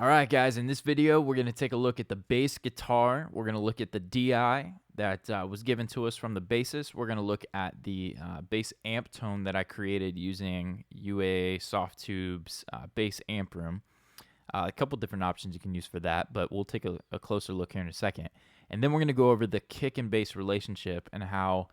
All right, guys, in this video, we're going to take a look at the bass guitar. We're going to look at the DI that was given to us from the bassist. We're going to look at the bass amp tone that I created using UA Softtube's bass amp room. A couple different options you can use for that, but we'll take a closer look here in a second. And then we're going to go over the kick and bass relationship and how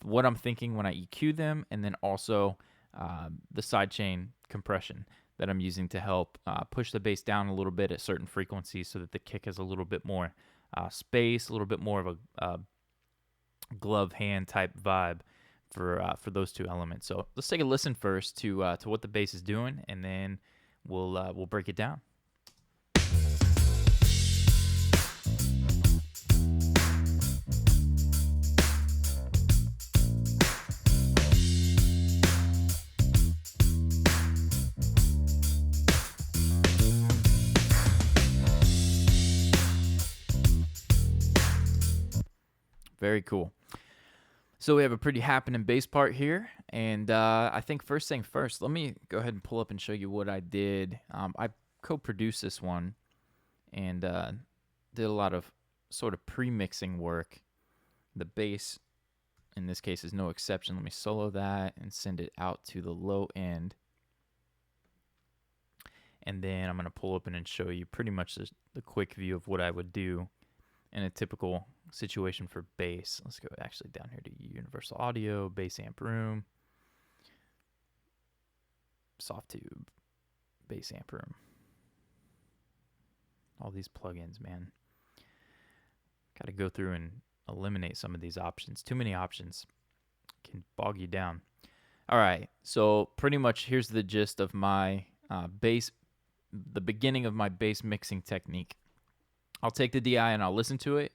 what I'm thinking when I EQ them, and then also the sidechain compression that I'm using to help push the bass down a little bit at certain frequencies so that the kick has a little bit more space, a little bit more of a glove hand type vibe for those two elements. So let's take a listen first to what the bass is doing, and then we'll break it down. Very cool. So we have a pretty happening bass part here, and I think first thing first, let me go ahead and pull up and show you what I did. I co-produced this one and did a lot of sort of pre-mixing work. The bass, in this case, is no exception. Let me solo that and send it out to the low end. And then I'm going to pull open and show you pretty much the quick view of what I would do in a typical situation for bass. Let's go actually down here to Universal Audio, bass amp room, Softtube, bass amp room. All these plugins, man. Got to go through and eliminate some of these options. Too many options can bog you down. All right, so pretty much here's the gist of my bass, the beginning of my bass mixing technique. I'll take the DI and I'll listen to it,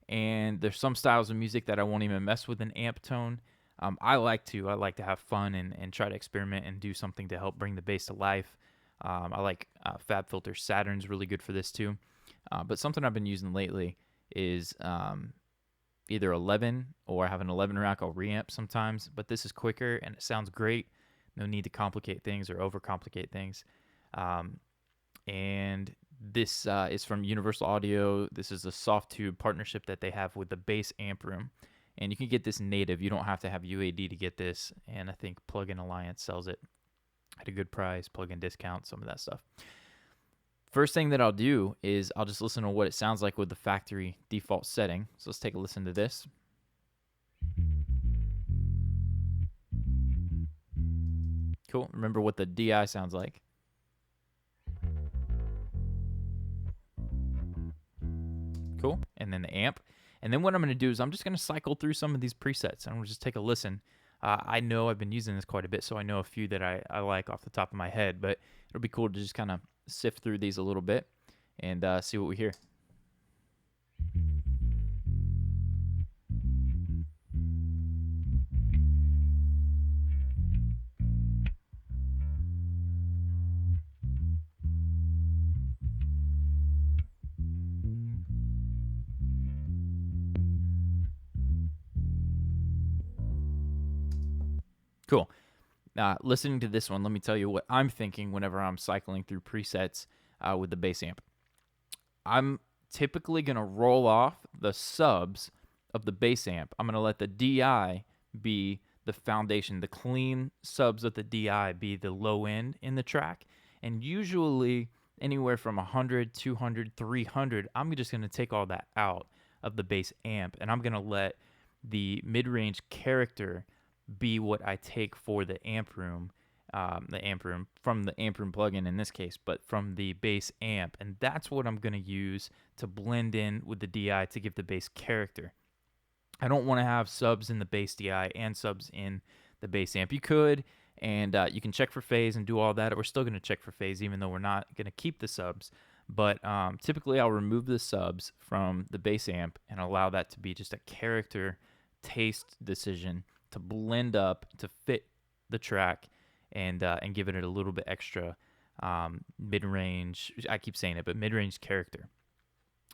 and there's some styles of music that I won't even mess with an amp tone. I like to have fun and try to experiment and do something to help bring the bass to life. I like FabFilter Saturn's really good for this too. But something I've been using lately is either 11, or I have an 11 rack. I'll reamp sometimes, but this is quicker and it sounds great. No need to complicate things or overcomplicate things. And this is from Universal Audio. This is a Softtube partnership that they have with the bass amp room. And you can get this native. You don't have to have UAD to get this. And I think Plugin Alliance sells it at a good price, plugin discount, some of that stuff. First thing that I'll do is I'll just listen to what it sounds like with the factory default setting. So let's take a listen to this. Cool. Remember what the DI sounds like. Cool. And then the amp. And then what I'm going to do is I'm just going to cycle through some of these presets. And I'm going to just take a listen. I know I've been using this quite a bit, so I know a few that I like off the top of my head. But it'll be cool to just kind of sift through these a little bit and see what we hear. Cool. Listening to this one, let me tell you what I'm thinking whenever I'm cycling through presets with the bass amp. I'm typically going to roll off the subs of the bass amp. I'm going to let the DI be the foundation. The clean subs of the DI be the low end in the track. And usually anywhere from 100, 200, 300, I'm just going to take all that out of the bass amp. And I'm going to let the mid-range character be what I take for the amp room from the amp room plugin in this case, but from the bass amp. And that's what I'm going to use to blend in with the DI to give the bass character. I don't want to have subs in the bass DI and subs in the bass amp. You could, and you can check for phase and do all that. We're still going to check for phase even though we're not going to keep the subs. But typically I'll remove the subs from the bass amp and allow that to be just a character taste decision to blend up to fit the track and give it a little bit extra mid-range. I keep saying it, but mid-range character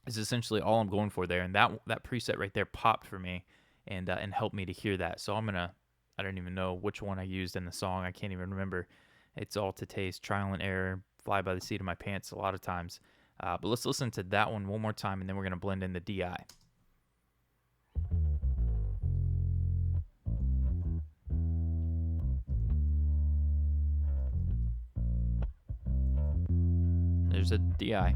is essentially all I'm going for there. And that preset right there popped for me and helped me to hear that. So I don't even know which one I used in the song. I can't even remember. It's all to taste, trial and error, fly by the seat of my pants a lot of times. But let's listen to that one more time, and then we're going to blend in the DI. There's a DI.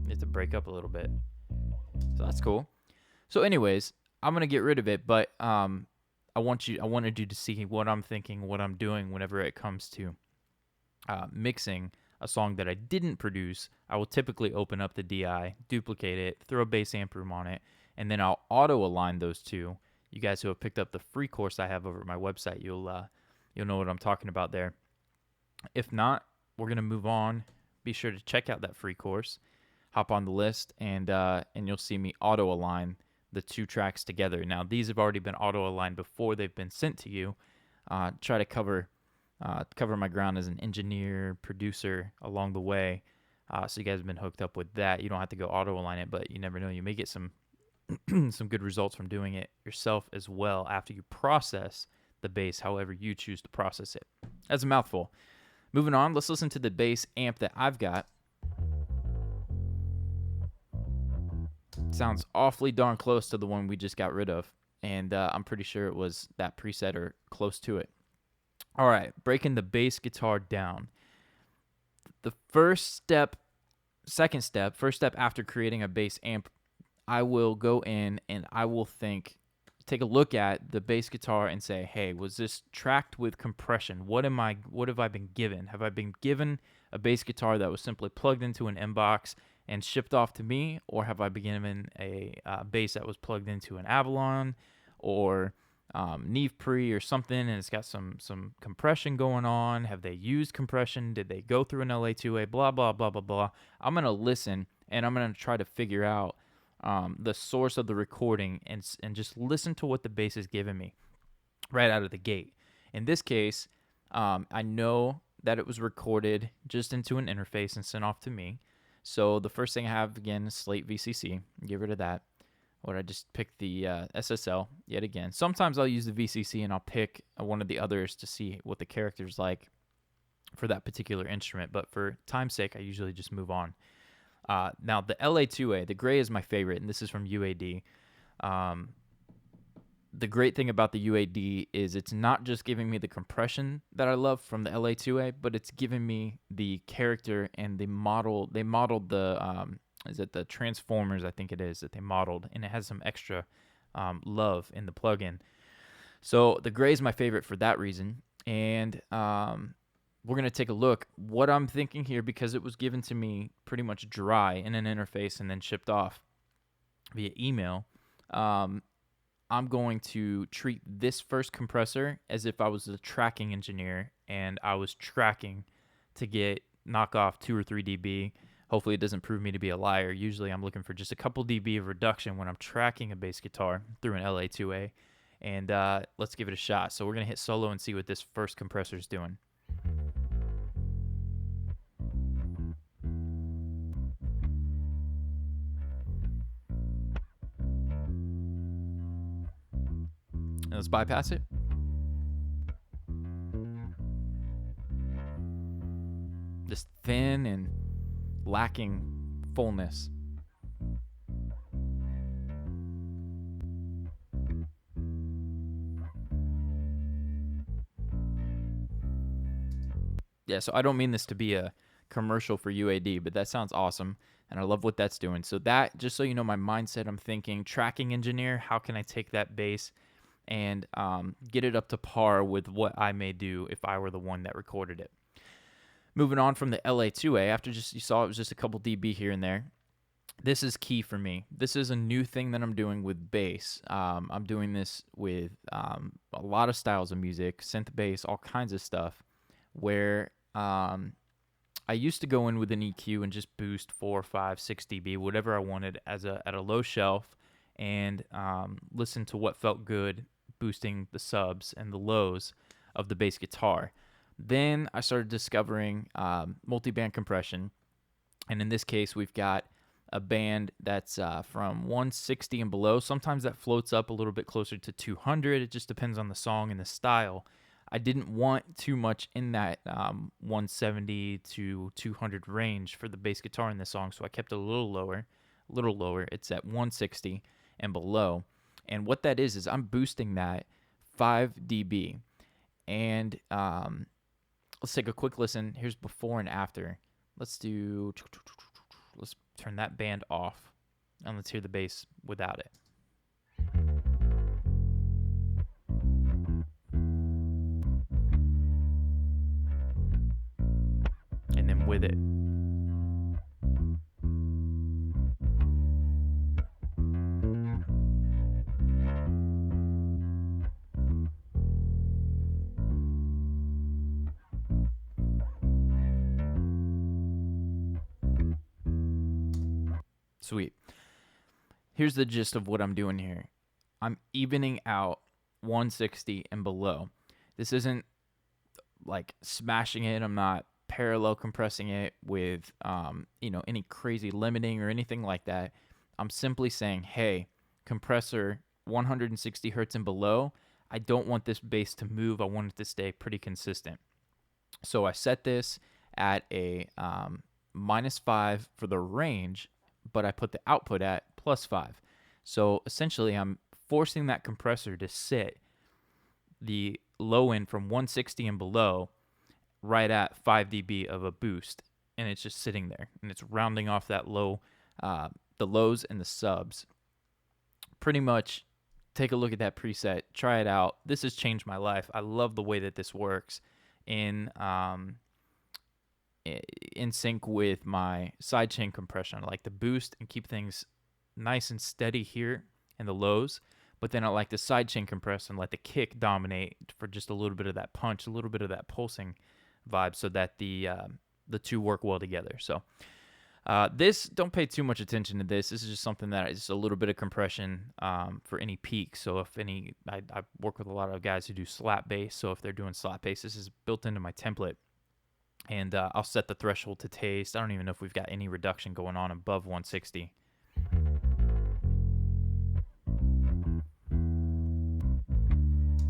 You have to break up a little bit. So that's cool. So anyways, I'm going to get rid of it, but I wanted you to see what I'm thinking, what I'm doing whenever it comes to mixing a song that I didn't produce. I will typically open up the DI, duplicate it, throw a bass amp room on it, and then I'll auto align those two. You guys who have picked up the free course I have over at my website, you'll know what I'm talking about there. If not, we're gonna move on. Be sure to check out that free course. Hop on the list, and you'll see me auto align the two tracks together. Now these have already been auto aligned before they've been sent to you. Try to cover my ground as an engineer, producer along the way. So you guys have been hooked up with that. You don't have to go auto align it, but you never know. You may get some some good results from doing it yourself as well after you process the bass, however you choose to process it. That's a mouthful. Moving on, let's listen to the bass amp that I've got. Sounds awfully darn close to the one we just got rid of, and I'm pretty sure it was that preset or close to it. All right, breaking the bass guitar down. The first step after creating a bass amp, I will go in and I will take a look at the bass guitar and say, hey, was this tracked with compression? What have I been given? Have I been given a bass guitar that was simply plugged into an inbox and shipped off to me, or have I been given a bass that was plugged into an Avalon or Neve Pre or something, and it's got some compression going on? Have they used compression? Did they go through an LA2A? Blah, blah, blah, blah, blah. I'm going to listen, and I'm going to try to figure out the source of the recording and just listen to what the bass is giving me right out of the gate. In this case, I know that it was recorded just into an interface and sent off to me. So the first thing I have, again, is Slate VCC. Get rid of that. Or I just pick the SSL yet again. Sometimes I'll use the VCC and I'll pick one of the others to see what the character's like for that particular instrument. But for time's sake, I usually just move on. Now, the LA2A, the gray is my favorite, and this is from UAD. The great thing about the UAD is it's not just giving me the compression that I love from the LA2A, but it's giving me the character and the model. They modeled the, is it the Transformers, I think it is, that they modeled, and it has some extra love in the plugin. So the gray is my favorite for that reason, and we're going to take a look what I'm thinking here, because it was given to me pretty much dry in an interface and then shipped off via email. I'm going to treat this first compressor as if I was a tracking engineer and I was tracking to knock off 2 or 3 dB. Hopefully it doesn't prove me to be a liar. Usually I'm looking for just a couple dB of reduction when I'm tracking a bass guitar through an LA2A. And let's give it a shot. So we're going to hit solo and see what this first compressor is doing. Let's bypass it. Just thin and lacking fullness. Yeah, so I don't mean this to be a commercial for UAD, but that sounds awesome, and I love what that's doing. So that, just so you know my mindset, I'm thinking tracking engineer, how can I take that bass and get it up to par with what I may do if I were the one that recorded it. Moving on from the LA2A, after you saw it was just a couple dB here and there, this is key for me. This is a new thing that I'm doing with bass. I'm doing this with a lot of styles of music, synth bass, all kinds of stuff, where I used to go in with an EQ and just boost 4, 5, 6 dB, whatever I wanted at a low shelf, and listen to what felt good, boosting the subs and the lows of the bass guitar. Then I started discovering multi-band compression, and in this case we've got a band that's from 160 and below. Sometimes that floats up a little bit closer to 200. It just depends on the song and the style. I didn't want too much in that 170 to 200 range for the bass guitar in this song, so I kept it a little lower. A little lower. It's at 160 and below. And what that is I'm boosting that 5 dB. And let's take a quick listen. Here's before and after. Let's turn that band off, and let's hear the bass without it. And then with it. Sweet. Here's the gist of what I'm doing here. I'm evening out 160 and below. This isn't like smashing it. I'm not parallel compressing it with any crazy limiting or anything like that. I'm simply saying, hey, compressor 160 hertz and below, I don't want this bass to move. I want it to stay pretty consistent. So I set this at a -5 for the range, but I put the output at +5. So essentially I'm forcing that compressor to sit the low end from 160 and below right at 5 dB of a boost, and it's just sitting there, and it's rounding off that low, the lows and the subs. Pretty much take a look at that preset, try it out. This has changed my life. I love the way that this works in sync with my sidechain compression. I like to boost and keep things nice and steady here in the lows, but then I like to sidechain compress and let the kick dominate for just a little bit of that punch, a little bit of that pulsing vibe, so that the two work well together. So this, don't pay too much attention to this. This is just something that is a little bit of compression for any peaks. So if any, I work with a lot of guys who do slap bass. So if they're doing slap bass, this is built into my template. And I'll set the threshold to taste. I don't even know if we've got any reduction going on above 160.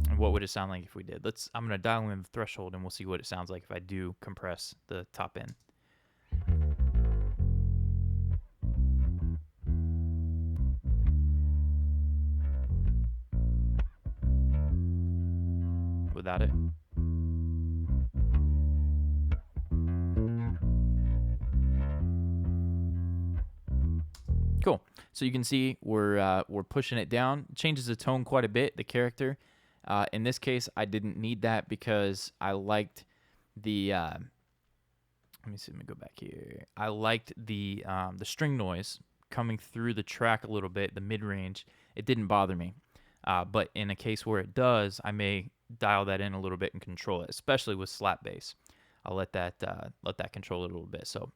And what would it sound like if we did? I'm going to dial in the threshold, and we'll see what it sounds like if I do compress the top end. Without it. Cool. So you can see we're pushing it down. It changes the tone quite a bit, the character. In this case, I didn't need that because I liked the. Let me go back here. I liked the string noise coming through the track a little bit, the mid range. It didn't bother me. But in a case where it does, I may dial that in a little bit and control it, especially with slap bass. I'll let that control it a little bit. So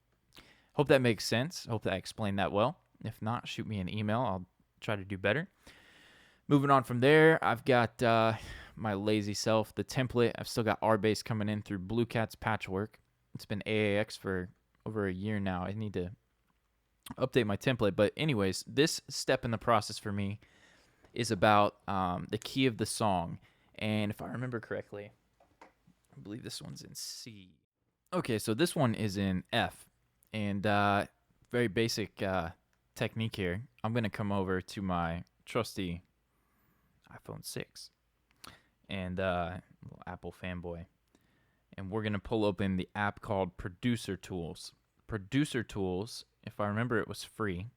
hope that makes sense. Hope that I explained that well. If not, shoot me an email. I'll try to do better. Moving on from there, I've got my lazy self, the template. I've still got R-Bass coming in through Blue Cat's Patchwork. It's been AAX for over a year now. I need to update my template. But anyways, this step in the process for me is about the key of the song. And if I remember correctly, I believe this one's in C. Okay, so this one is in F. And very basic technique here. I'm going to come over to my trusty iPhone 6 and Apple fanboy, and we're going to pull open the app called Producer Tools. Producer Tools, if I remember, it was free,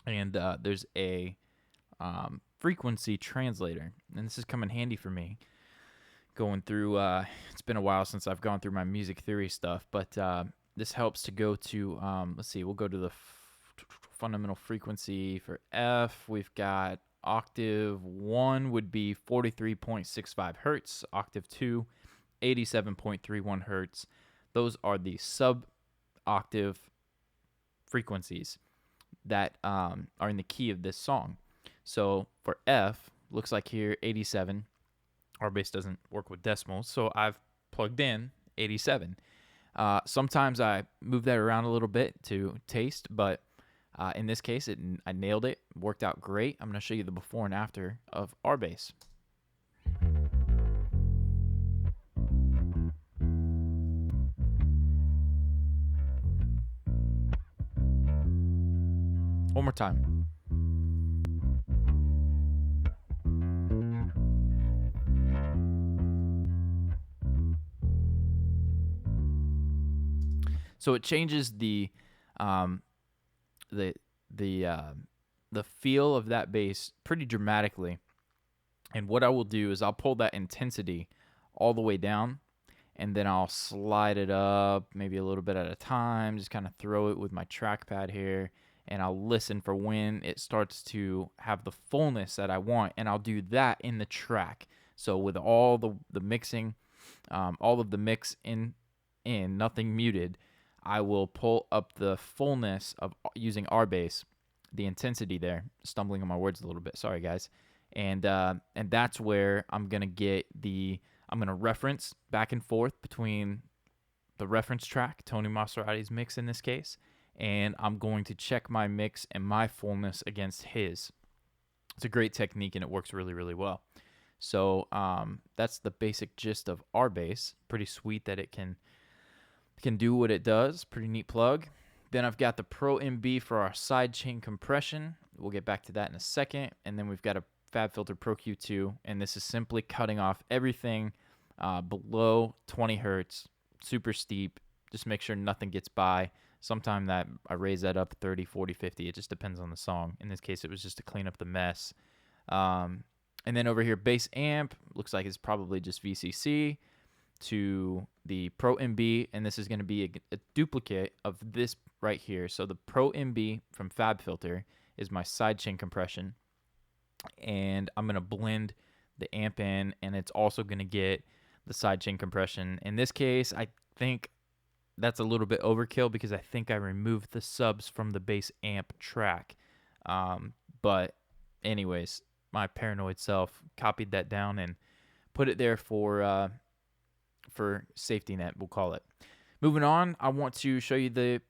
and there's a frequency translator, and this has come in handy for me going through it's been a while since I've gone through my music theory stuff, but this helps to go to let's see, we'll go to the fundamental frequency for F. We've got octave 1 would be 43.65 hertz, octave 2 87.31 hertz. Those are the sub octave frequencies that are in the key of this song. So for F, looks like here 87. Our bass doesn't work with decimals, so I've plugged in 87. Sometimes I move that around a little bit to taste, but In this case, I nailed it. Worked out great. I'm going to show you the before and after of our bass. One more time. So it changes the um, the the uh, the feel of that bass pretty dramatically. And what I will do is I'll pull that intensity all the way down, and then I'll slide it up maybe a little bit at a time, just kind of throw it with my trackpad here, and I'll listen for when it starts to have the fullness that I want, and I'll do that in the track. So with all the mixing, all of the mix in, nothing muted, I will pull up the fullness of using our bass, the intensity there. Stumbling on my words a little bit, sorry guys. And that's where I'm gonna reference back and forth between the reference track, Tony Maserati's mix in this case, and I'm going to check my mix and my fullness against his. It's a great technique and it works really, really well. So that's the basic gist of our bass. Pretty sweet that it can do what it does. Pretty neat plug. Then I've got the Pro MB for our sidechain compression. We'll get back to that in a second. And then we've got a FabFilter Pro Q2, and this is simply cutting off everything below 20 hertz, super steep. Just make sure nothing gets by. Sometime that I raise that up 30, 40, 50. It just depends on the song. In this case, it was just to clean up the mess. And then over here, bass amp. Looks like it's probably just VCC to the Pro MB, and this is going to be a duplicate of this right here. So the Pro MB from FabFilter is my sidechain compression, and I'm going to blend the amp in, and it's also going to get the sidechain compression. In this case, I think that's a little bit overkill because I think I removed the subs from the bass amp track. But anyways, my paranoid self copied that down and put it there for safety net, we'll call it. Moving on, I want to show you the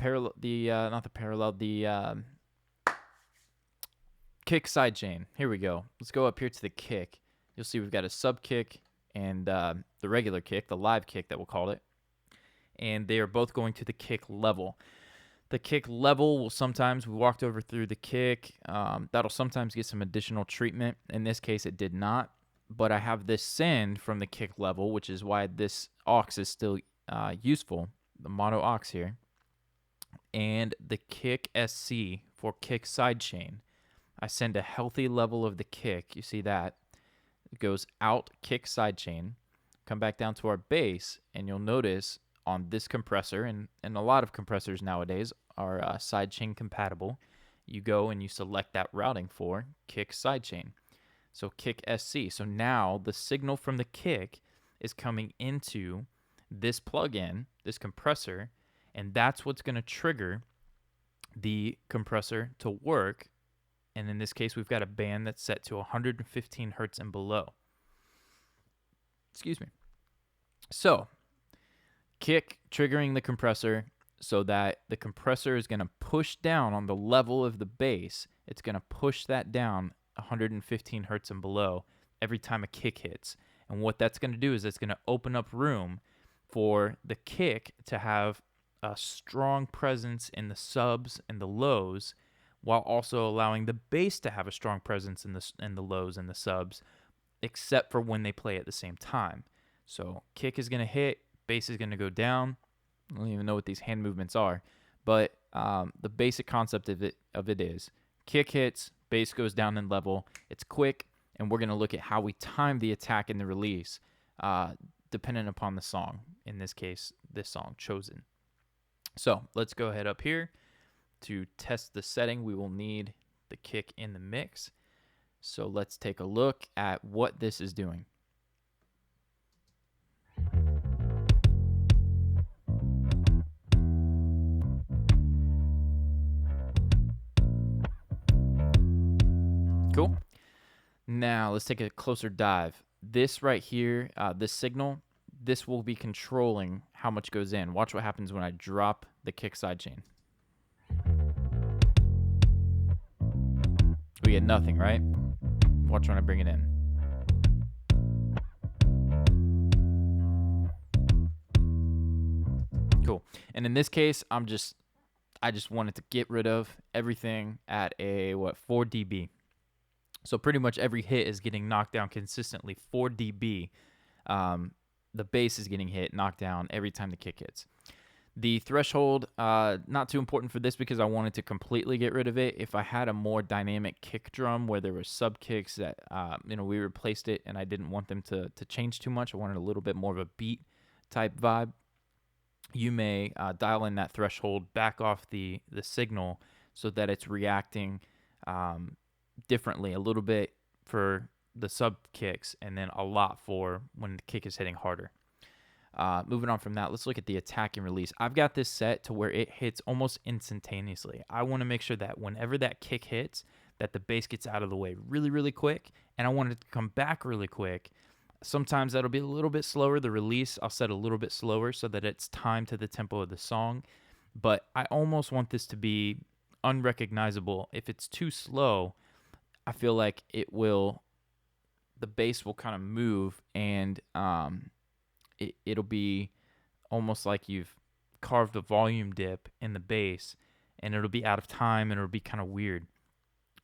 kick sidechain. Here we go. Let's go up here to the kick. You'll see we've got a sub kick and the regular kick, the live kick that we'll call it. And they are both going to the kick level. The kick level will sometimes, we walked over through the kick, that'll sometimes get some additional treatment. In this case, it did not. But I have this send from the kick level, which is why this aux is still useful, the mono aux here. And the kick SC for kick sidechain, I send a healthy level of the kick. You see that? It goes out kick sidechain, come back down to our bass, and you'll notice on this compressor, and a lot of compressors nowadays are sidechain compatible, you go and you select that routing for kick sidechain. So kick SC. So now the signal from the kick is coming into this plug-in, this compressor, and that's what's going to trigger the compressor to work. And in this case, we've got a band that's set to 115 hertz and below. Excuse me. So kick triggering the compressor so that the compressor is going to push down on the level of the bass. It's going to push that down 115 hertz and below every time a kick hits. And what that's going to do is it's going to open up room for the kick to have a strong presence in the subs and the lows, while also allowing the bass to have a strong presence in the lows and the subs, except for when they play at the same time. So kick is going to hit, bass is going to go down. I don't even know what these hand movements are, but the basic concept of it is kick hits, bass goes down in level. It's quick, and we're going to look at how we time the attack and the release dependent upon the song. In this case, this song chosen. So let's go ahead up here. To test the setting, we will need the kick in the mix. So let's take a look at what this is doing. Cool. Now let's take a closer dive. This right here, this signal, this will be controlling how much goes in. Watch what happens when I drop the kick sidechain. we get nothing, right? Watch when I bring it in. Cool. And in this case, I just wanted to get rid of everything at a 4 dB. So pretty much every hit is getting knocked down consistently 4 dB. The bass is getting knocked down every time the kick hits. The threshold, not too important for this because I wanted to completely get rid of it. If I had a more dynamic kick drum where there were sub kicks that, we replaced it and I didn't want them to change too much, I wanted a little bit more of a beat type vibe, you may dial in that threshold, back off the signal so that it's reacting differently, a little bit for the sub kicks and then a lot for when the kick is hitting harder. Moving on from that, let's look at the attack and release. I've got this set to where it hits almost instantaneously. I want to make sure that whenever that kick hits, that the bass gets out of the way really, really quick, and I want it to come back really quick. Sometimes that'll be a little bit slower. The release, I'll set a little bit slower so that it's timed to the tempo of the song, but I almost want this to be unrecognizable. If it's too slow, I feel like the bass will kind of move, and it'll be almost like you've carved a volume dip in the bass, and it'll be out of time and it'll be kind of weird.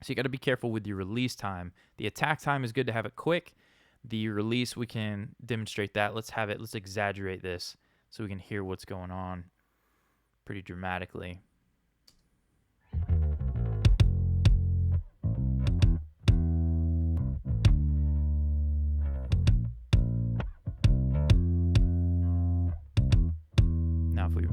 So you got to be careful with your release time. The attack time is good to have it quick. The release, we can demonstrate that. Let's exaggerate this so we can hear what's going on pretty dramatically. Now if we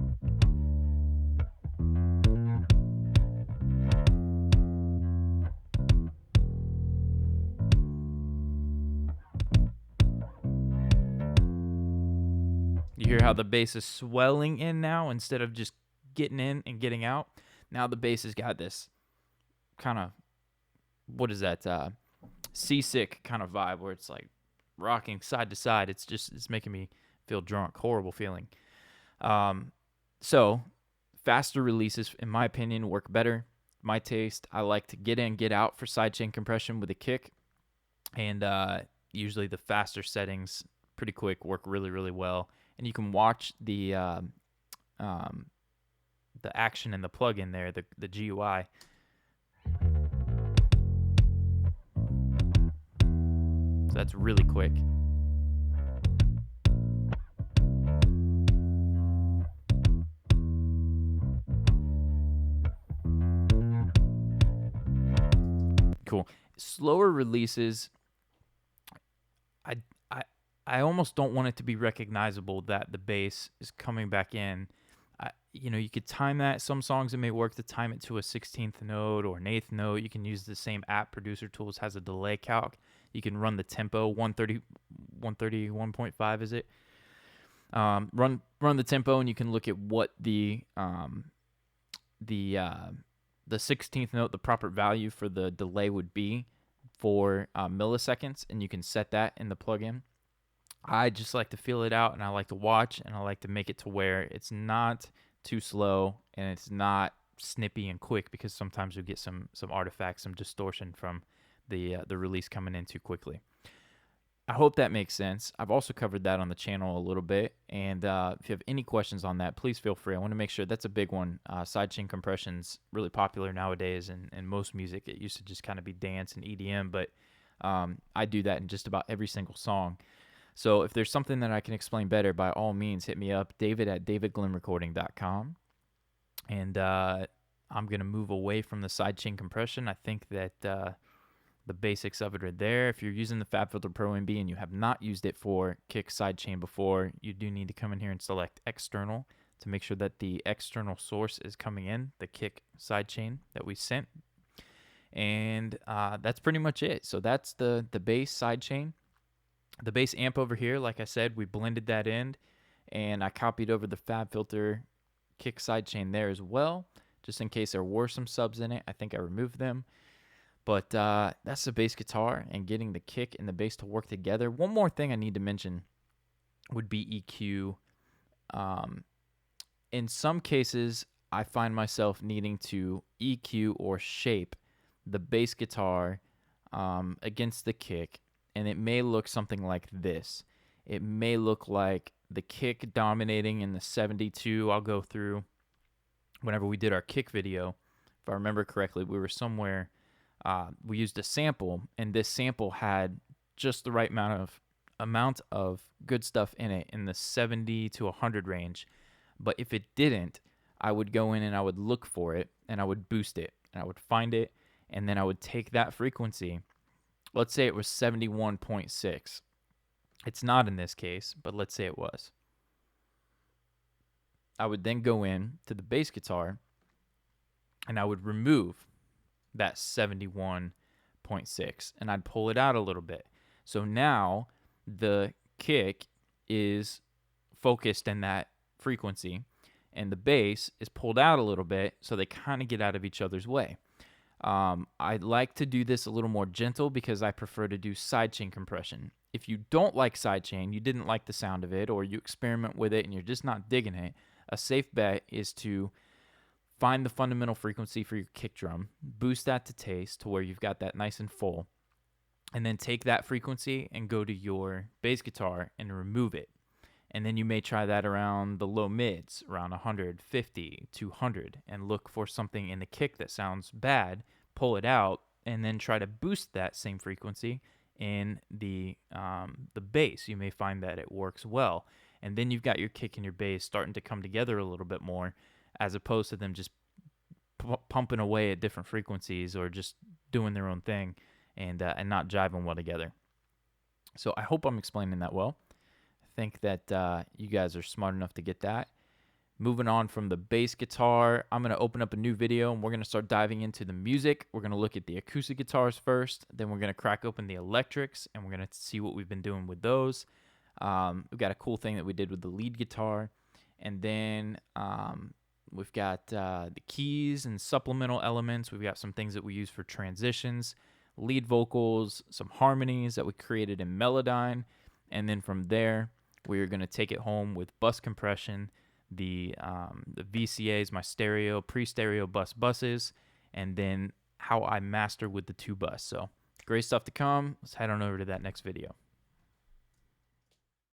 you hear how the bass is swelling in now instead of just getting in and getting out. Now the bass has got this kind of, what is that, seasick kind of vibe where it's like rocking side to side. It's making me feel drunk. Horrible feeling. So faster releases, in my opinion, work better. My taste, I like to get in, get out for sidechain compression with a kick. And usually the faster settings, pretty quick, work really, really well. And you can watch the action in the plugin there, the GUI. So that's really quick. Cool. Slower releases, I almost don't want it to be recognizable that the bass is coming back in. You could time that. Some songs it may work to time it to a 16th note or an 8th note. You can use the same app, Producer Tools has a delay calc. You can run the tempo, 131.5 is it? Run the tempo, and you can look at what the 16th note, the proper value for the delay would be for milliseconds, and you can set that in the plugin. I just like to feel it out, and I like to watch, and I like to make it to where it's not too slow and it's not snippy and quick, because sometimes you get some artifacts, some distortion from the release coming in too quickly. I hope that makes sense. I've also covered that on the channel a little bit, and if you have any questions on that, please feel free. I want to make sure that's a big one. Sidechain compression's really popular nowadays in most music. It used to just kind of be dance and EDM, but I do that in just about every single song. So if there's something that I can explain better, by all means, hit me up, david@davidglenrecording.com. And I'm going to move away from the sidechain compression. I think that the basics of it are there. If you're using the FabFilter Pro MB and you have not used it for kick sidechain before, you do need to come in here and select external to make sure that the external source is coming in, the kick sidechain that we sent. And that's pretty much it. So that's the bass sidechain. The bass amp over here, like I said, we blended that in, and I copied over the FabFilter kick sidechain there as well, just in case there were some subs in it. I think I removed them. But that's the bass guitar and getting the kick and the bass to work together. One more thing I need to mention would be EQ. In some cases, I find myself needing to EQ or shape the bass guitar against the kick, and it may look something like this. It may look like the kick dominating in the 72. I'll go through whenever we did our kick video. If I remember correctly, we were somewhere, we used a sample, and this sample had just the right amount of good stuff in it in the 70 to 100 range. But if it didn't, I would go in and I would look for it and I would boost it and I would find it, and then I would take that frequency. Let's say it was 71.6. It's not in this case, but let's say it was. I would then go in to the bass guitar and I would remove that 71.6 and I'd pull it out a little bit. So now the kick is focused in that frequency and the bass is pulled out a little bit, so they kind of get out of each other's way. I like to do this a little more gentle because I prefer to do sidechain compression. If you don't like sidechain, you didn't like the sound of it, or you experiment with it and you're just not digging it, a safe bet is to find the fundamental frequency for your kick drum, boost that to taste to where you've got that nice and full, and then take that frequency and go to your bass guitar and remove it. And then you may try that around the low mids, around 150, 200, and look for something in the kick that sounds bad, pull it out, and then try to boost that same frequency in the bass. You may find that it works well. And then you've got your kick and your bass starting to come together a little bit more, as opposed to them just pumping away at different frequencies or just doing their own thing and not jiving well together. So I hope I'm explaining that well. Think that you guys are smart enough to get that. Moving on from the bass guitar, I'm going to open up a new video and we're going to start diving into the music. We're going to look at the acoustic guitars first, then we're going to crack open the electrics and we're going to see what we've been doing with those. We've got a cool thing that we did with the lead guitar, and then we've got the keys and supplemental elements. We've got some things that we use for transitions, lead vocals, some harmonies that we created in Melodyne, and then from there, we're going to take it home with bus compression, the VCAs, my stereo, pre-stereo buses, and then how I master with the 2 bus. So great stuff to come. Let's head on over to that next video.